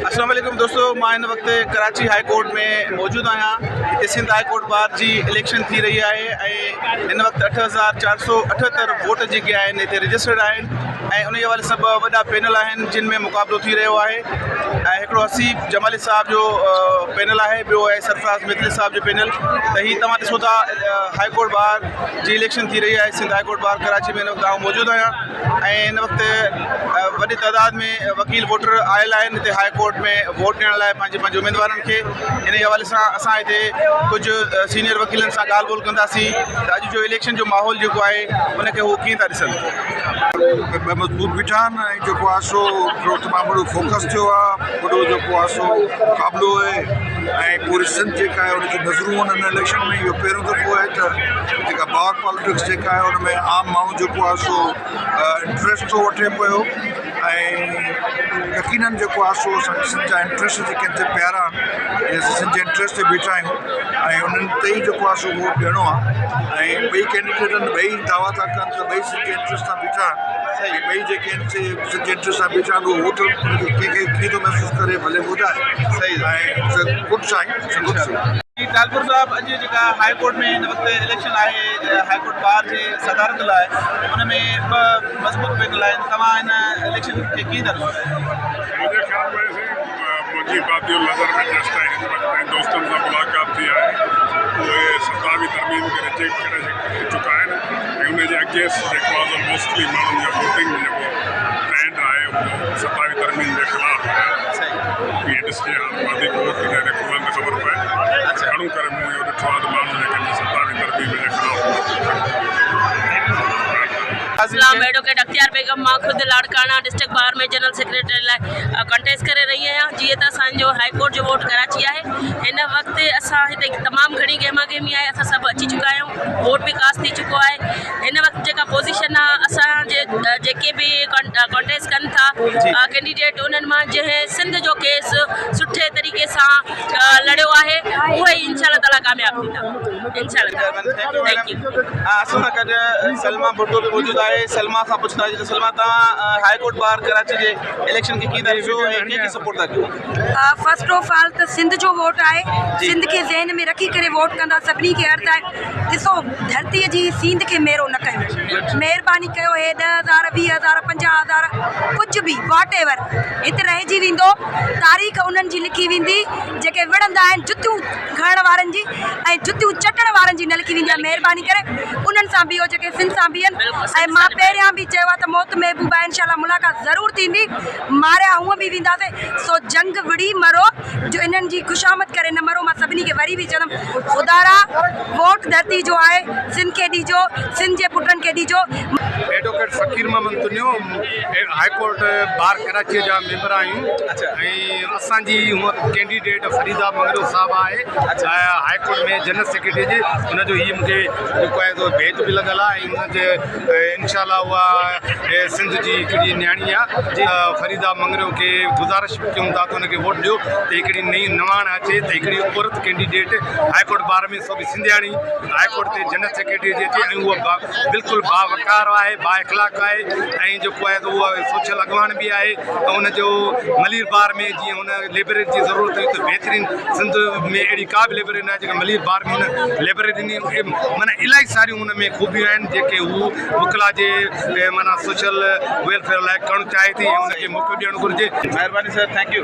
अस्सलाम वालेकुम दोस्तों, मां इन वक्त कराची हाई कोर्ट में मौजूद आहियां। सिंध हाई कोर्ट बार जी इलेक्शन थी रही है ऐं इन वक्त 8478 वोट जेके आहिनि हिते रजिस्टर्ड आहिनि ऐं उन हवाले सां ॿ वॾा पैनल आहिनि जिन में मुक़ाबिलो थी रहियो आहे। हिकिड़ो हसीब जमाली साहब जो पैनल आहे, ॿियो आहे सरफराज़ मितली साहब जो पैनल। त हीअ तव्हां ॾिसो था हाई कोर्ट बार जी इलेक्शन थी रही आहे Sindh high court bar Karachi में। इन वक्त आउं मौजूदु आहियां ऐं हिन वक्त वॾी तइदाद में वकील वोटर आयल आहिनि हिते हाई कोर्ट में वोट ॾियण लाइ पंहिंजे उम्मीदवारनि खे। इन हवाले सां असां हिते कुझु सीनियर वकीलनि सां ॻाल्हि ॿोल कंदासीं त अॼु जो इलेक्शन जो माहौल जेको आहे उनखे हू कीअं था ॾिसनि। मज़बूत बीठा आहिनि ऐं जेको आहे सो तमामु वॾो फोकस थियो आहे, वॾो जेको आहे सो मुक़ाबिलो आहे ऐं पूरी सिंध जेका आहे उनजी नज़रूं हुन इलेक्शन में इहो पहिरियों दफ़ो आहे त जेका पावर पॉलिटिक्स जेका आहे उन में आम माण्हू जेको आहे सो इंट्रस्ट थो वठे पियो ऐं यकीननि जेको आहे सो असांखे सिंध जा इंट्रस्ट जेके हिते प्यारा आहिनि सिंध जे इंट्रस्ट ते बीठा आहियूं ऐं उन्हनि ते ई जेको आहे सो वोट ॾियणो आहे। ऐं ॿई कैंडिडेटनि ॿई दावा था कनि त ॿई सिंध जे इंट्रस्ट सां बीठा आहिनि। ॿई जेके आहिनि सिंध जे इंट्रस्ट सां बीठा आहिनि उहो वोटर कंहिंखे कीअं थो महसूसु करे भले ॿुधाए। सही ऐं गुड साइन। टालपुर साहब, अॼु जेका हाई कोर्ट में हिन वक़्तु इलेक्शन आहे हाई कोर्ट बार जे सदारत लाइ, उन में ॿ मज़बूत पैनल आहिनि। तव्हां हिन इलेक्शन खे कीअं था ॾिसो? मुंहिंजे ख़्याल में मुंहिंजी बातियूं नज़र में जस्ट आहे हिन वक़्तु ऐं दोस्तनि सां मुलाक़ात थी आहे। उहे 27 तरमीम खे रिजेक्ट करे चुका आहिनि ऐं उनजे अगेंस्ट जेको आहे मोस्टली माण्हुनि जो वोटिंग जेको ट्रेंड आहे उहो 27 तरमीम जे ख़िलाफ़ आहे। इहे ॾिसजे हाणे वधीक वोट जॾहिं खुलनि त ख़बर पए। घणो करे मूं इहो ॾिठो आहे त माण्हू जेके 27 तरमीम जे ख़िलाफ़। एडवोकेट अख्तियार बेगम, मां ख़ुदि लाड़काना डिस्ट्रिक्ट बार में जनरल सेक्रेटरी लाइ कंटेस्ट करे रही आहियां। जीअं त असांजो हाई कोर्ट जो वोट कराची आहे, हिन वक़्तु असां हिते तमामु घणी गहमा गहमी आहे। असां सभु अची चुका आहियूं, वोट बि कास्ट थी चुको आहे। हिन वक़्तु जेका पोज़ीशन आहे असांजे जेके बि कंटेस्ट कनि था कैंडिडेट, उन्हनि मां जंहिं सिंध जो केस सुठे तरीक़े सां लड़ियो आहे उहे ई इंशाअल्लाह ताला कामयाबु थींदा इंशाअल्लाह। Thank U. असां सां गॾु सलमा भुट्टो बि मौजूदु आहे। सलमा खां पुछंदासीं त सलमा, तव्हां हाई कोर्ट बार कराची जे इलेक्शन खे कीअं था ॾिसो ऐं कंहिंखे सपोर्ट था कयो? फर्स्ट ऑफ ऑल त सिंध जो वोट आहे, सिंध खे ज़हन में रखी करे वोट कंदा। सभिनी खे अर्ज़ु आहे, ॾिसो धरतीअ जी सींद खे मेरो न कयो, महिरबानी कयो। हे 10,000 20,000 50,000 कुझु बि वाट एवर हिते रहिजी वेंदो। तारीख़ उन्हनि जी लिखी वेंदी जेके विढ़ंदा आहिनि जुतियूं खणण वारनि जी ऐं जुतियूं चटण वारनि जी न लिखी वेंदी आहे। महिरबानी करे उन्हनि सां बीहो जेके सिंध सां बीहनि। ऐं मां पहिरियां बि चयो आहे त मौत महबूबा इंशाअल्लाह मुलाक़ात ज़रूरु थींदी। मारिया हूअं बि वेंदासीं, सो जंग विड़ी मरो जो इन्हनि जी ख़ुशामद करे न मरो। मां सभिनी खे वरी बि चवंदमि, ख़ुदारा वोट धरती जो आहे, सिंध खे ॾिजो, सिंध जे पुटनि खे ॾिजो। एडवोकेट फ़कीर Mohammad तुनियो, high court bar Karachi जा मेंबर आहियूं ऐं असांजी हूअं कैंडिडेट फरीदा मंगरो साहब आहे हाई कोर्ट में जनरल सेक्रेटरी जी। हुनजो हीअ मूंखे जेको आहे सो भेट बि लॻल आहे ऐं हुनजे इंशाअल्लाह उहा सिंध जी हिकिड़ी न्याणी आहे। फरीदा मंगरो खे गुज़ारिश कयूं था त हुनखे वोट ॾियो त हिकिड़ी नई नवाण अचे त हिकिड़ी औरत कैंडिडेट हाई कोर्ट बार में सो बि सिंधियाणी हाई कोर्ट ते जनरल सेक्रेटरी जी अचे ऐं उहा बिल्कुलु बावकार आहे, बा इख़लाक़ आहे ऐं जेको आहे त उहा सोशल अॻवान बि आहे। ऐं हुनजो मलीर बार में जीअं हुन लेबरेट जी ज़रूरत हुई त बहितरीनु सिंध में अहिड़ी का बि लेबरेट न आहे जेका मलीर बार में हुन लेबरेट ॾिनी। माना इलाही सारियूं हुन में ख़ूबियूं आहिनि जेके हू वकिला जे माना सोशल वेलफेयर लाइ करणु चाहे थी ऐं हुनखे मौक़ो ॾियणु घुरिजे। महिरबानी सर, थैंक यू।